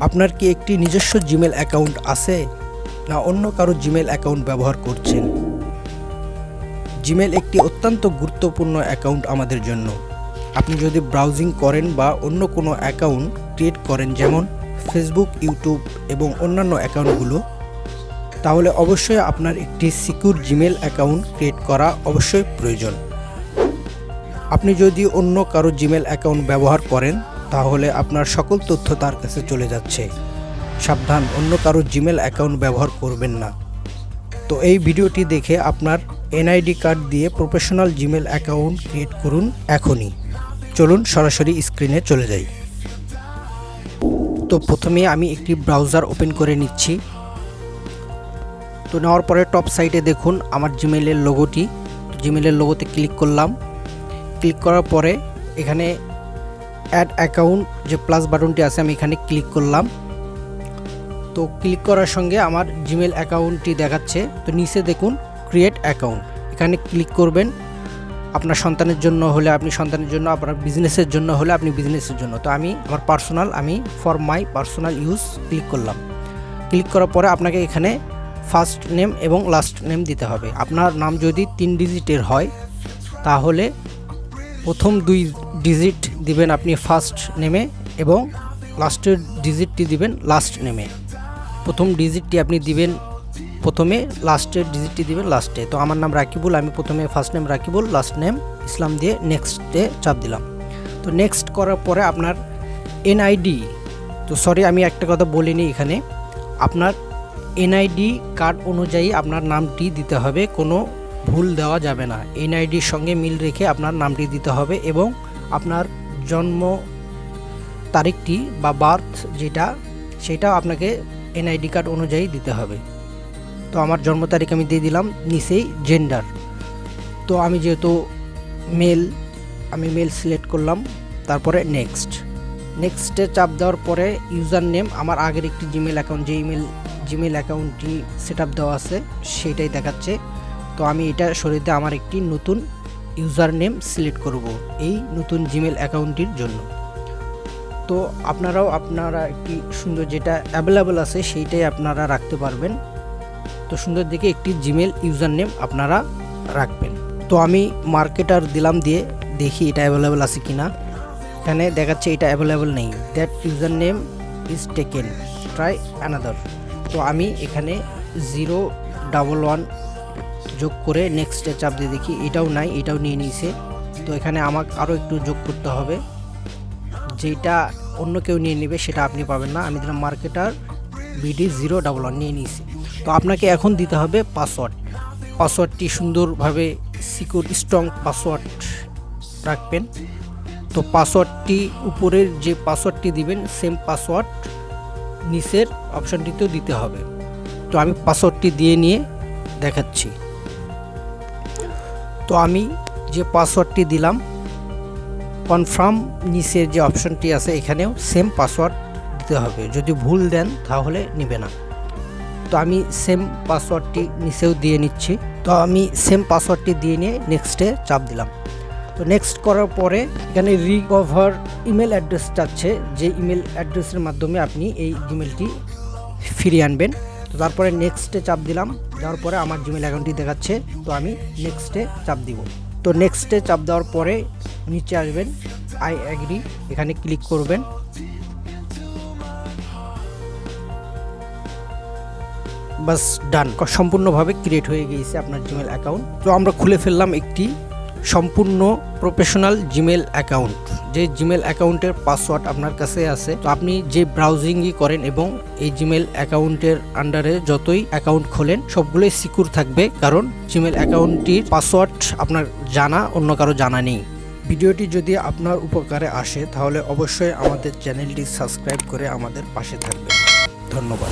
আপনার কি একটি নিজস্ব জিমেল অ্যাকাউন্ট আছে, না অন্য কারো জিমেল অ্যাকাউন্ট ব্যবহার করছেন? জিমেল একটি অত্যন্ত গুরুত্বপূর্ণ অ্যাকাউন্ট আমাদের জন্য। আপনি যদি ব্রাউজিং করেন বা অন্য কোনো অ্যাকাউন্ট ক্রিয়েট করেন, যেমন ফেসবুক, ইউটিউব এবং অন্যান্য অ্যাকাউন্টগুলো, তাহলে অবশ্যই আপনার একটি সিকিউর জিমেল অ্যাকাউন্ট ক্রিয়েট করা অবশ্যই প্রয়োজন। আপনি যদি অন্য কারো জিমেল অ্যাকাউন্ট ব্যবহার করেন, তাহলে আপনার সকল তথ্য তার কাছে চলে যাচ্ছে। সাবধান, অন্য কারো জিমেল অ্যাকাউন্ট ব্যবহার করবেন না। তো এই ভিডিওটি দেখে আপনার এনআইডি কার্ড দিয়ে প্রফেশনাল জিমেল অ্যাকাউন্ট ক্রিয়েট করুন এখনই। চলুন সরাসরি স্ক্রিনে চলে যাই। তো প্রথমে আমি একটি ব্রাউজার ওপেন করে নিচ্ছি। তো নেওয়ার পরে টপ সাইডে দেখুন আমার জিমেলের লোগোটি। জিমেলের লোগোতে ক্লিক করলাম। ক্লিক করার পরে এখানে অ্যাড অ্যাকাউন্ট যে প্লাস বাটনটি আছে, আমি এখানে ক্লিক করলাম। তো ক্লিক করার সঙ্গে আমার জিমেল অ্যাকাউন্টটি দেখাচ্ছে। তো নিচে দেখুন ক্রিয়েট অ্যাকাউন্ট, এখানে ক্লিক করবেন। আপনার সন্তানের জন্য হলে আপনি সন্তানের জন্য, আপনার বিজনেসের জন্য হলে আপনি বিজনেসের জন্য। তো আমি আমার পার্সোনাল, আমি for my personal use click করলাম। ক্লিক করার পরে আপনাকে এখানে ফার্স্ট নেম এবং লাস্ট নেম দিতে হবে। আপনার নাম যদি 3 ডিজিটের হয়, তাহলে প্রথম 2 ডিজিট দিবেন আপনি ফার্স্ট নেমে এবং লাস্টের ডিজিটটি দিবেন লাস্ট নেমে। প্রথম ডিজিটটি আপনি দিবেন প্রথমে, লাস্টের ডিজিটটি দিবেন লাস্টে। তো আমার নাম রাকিবুল, আমি প্রথমে first name Rakibul, last name Islam দিয়ে নেক্সটে চাপ দিলাম। তো নেক্সট করার পরে আপনার এনআইডি, তো সরি আমি একটা কথা বলিনি, এখানে আপনার এনআইডি কার্ড অনুযায়ী আপনার নামটি দিতে হবে, কোনো ভুল দেওয়া যাবে না। এনআইডির সঙ্গে মিল রেখে আপনার নামটি দিতে হবে এবং আপনার জন্ম তারিখটি বা বার্থ যেটা, সেটাও আপনাকে এনআইডি কার্ড অনুযায়ী দিতে হবে। তো আমার জন্ম তারিখ আমি দিয়ে দিলাম। নিচেই জেন্ডার, তো আমি যেহেতু মেল, আমি মেল সিলেক্ট করলাম। তারপরে নেক্সটে চাপ দেওয়ার পরে ইউজার নেম, আমার আগের একটি জিমেল অ্যাকাউন্ট, যে জিমেল অ্যাকাউন্টটি সেট আপ দেওয়া আছে সেইটাই দেখাচ্ছে। তো আমি এটা সরিয়ে দিয়ে আমার একটি নতুন ইউজার নেম সিলেক্ট করব এই নতুন জিমেল অ্যাকাউন্টটির জন্য। তো আপনারা একটি সুন্দর যেটা অ্যাভেলেবল আছে সেইটাই আপনারা রাখতে পারবেন। তো সুন্দর দেখে একটি জিমেল ইউজার নেম আপনারা রাখবেন। তো আমি মার্কেটার দিলাম, দিয়ে দেখি এটা অ্যাভেলেবল আছে কিনা। এখানে দেখাচ্ছে এটা অ্যাভেলেবল নেই, that user name is taken, try another. তো আমি এখানে 011 যোগ করে নেক্সটে চাপ দিয়ে দেখি, এটাও নাই, এটাও নিয়ে নিয়েছে। তো এখানে আমাকে আরও একটু যোগ করতে হবে, যেটা অন্য কেউ নিয়ে নেবে সেটা আপনি পাবেন না। আমি দিলাম মার্কেটার BD 011 নিয়ে নিয়েছি। তো আপনাকে এখন দিতে হবে পাসওয়ার্ডটি সুন্দরভাবে সিকিউর স্ট্রং পাসওয়ার্ড রাখবেন। তো পাসওয়ার্ডটি উপরের যে পাসওয়ার্ডটি দিবেন, সেম পাসওয়ার্ড নিচের অপশানটিতেও দিতে হবে। তো আমি পাসওয়ার্ডটি দিয়ে নিয়ে দেখাচ্ছি। তো আমি যে পাসওয়ার্ডটি দিলাম, কনফার্ম নিচের যে অপশনটি আছে এখানেও সেম পাসওয়ার্ড দিতে হবে, যদি ভুল দেন তাহলে নেবে না। তো আমি সেম পাসওয়ার্ডটি নিচেও দিয়ে নিচ্ছি। তো আমি সেম পাসওয়ার্ডটি দিয়ে নিয়ে নেক্সটে চাপ দিলাম। তো নেক্সট করার পরে এখানে রিকভার ইমেল অ্যাড্রেস চাচ্ছে, যে ইমেল অ্যাড্রেসের মাধ্যমে আপনি এই জিমেলটি ফিরিয়ে আনবেন। তো তারপরে নেক্সটে চাপ দিলাম, যাওয়ার পরে আমার জিমেল অ্যাকাউন্টটি দেখাচ্ছে। তো আমি নেক্সটে চাপ দিব। তো নেক্সটে চাপ দেওয়ার পরে নিচে আসবেন, আই অ্যাগ্রি, এখানে ক্লিক করবেন। বাস ডান, সম্পূর্ণভাবে ক্রিয়েট হয়ে গিয়েছে আপনার জিমেল অ্যাকাউন্ট। তো আমরা খুলে ফেললাম একটি সম্পূর্ণ প্রফেশনাল জিমেল অ্যাকাউন্ট, যে জিমেল অ্যাকাউন্টের পাসওয়ার্ড আপনার কাছে আছে। তো আপনি যে ব্রাউজিংই করেন এবং এই জিমেল অ্যাকাউন্টের আন্ডারে যতই অ্যাকাউন্ট খোলেন সবগুলোই সিকিউর থাকবে, কারণ জিমেল অ্যাকাউন্টটির পাসওয়ার্ড আপনার জানা, অন্য কারো জানা নেই। ভিডিওটি যদি আপনার উপকারে আসে তাহলে অবশ্যই আমাদের চ্যানেলটি সাবস্ক্রাইব করে আমাদের পাশে থাকবেন। ধন্যবাদ।